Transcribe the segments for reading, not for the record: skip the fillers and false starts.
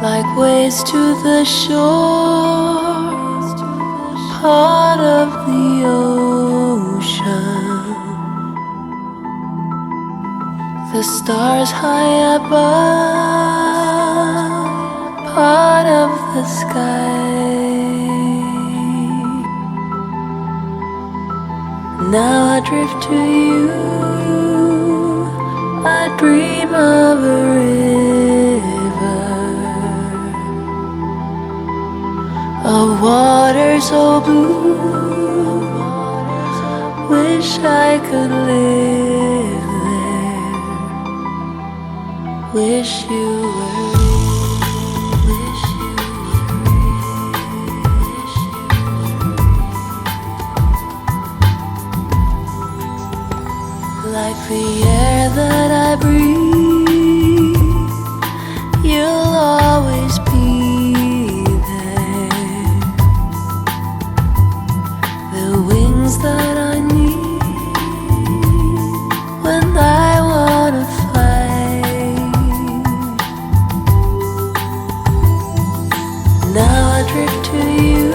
Like waves to the shore, part of the ocean. The stars high above, part of the sky. Now I drift to you, I dream of a river, of water so blue, wish I could live there, wish you were real, wish you were real, like the air that I breathe, you'll always be. That I need when I wanna fly. Now I drift to you,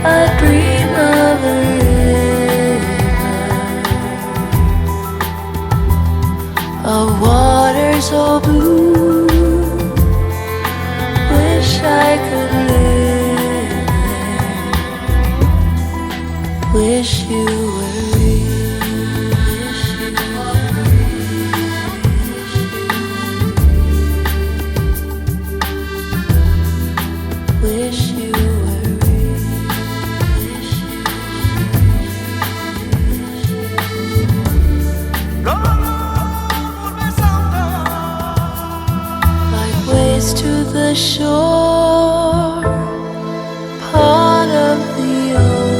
I dream of a river, of water so blue, wish I could live, wish you were real, wish you were real, like waves to the shore, part of the ocean.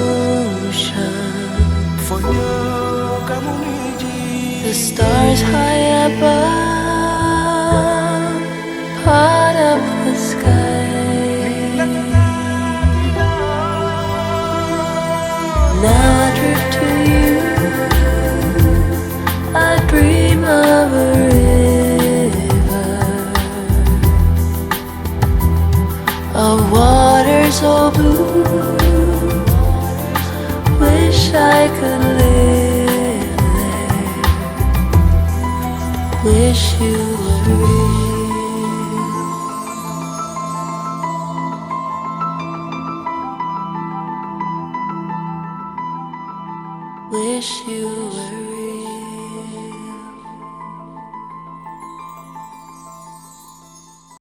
The stars high above, part of the sky. Now I drift to you, I dream of a river, of water so blue, wish I could live there, wish you were real, wish you were real.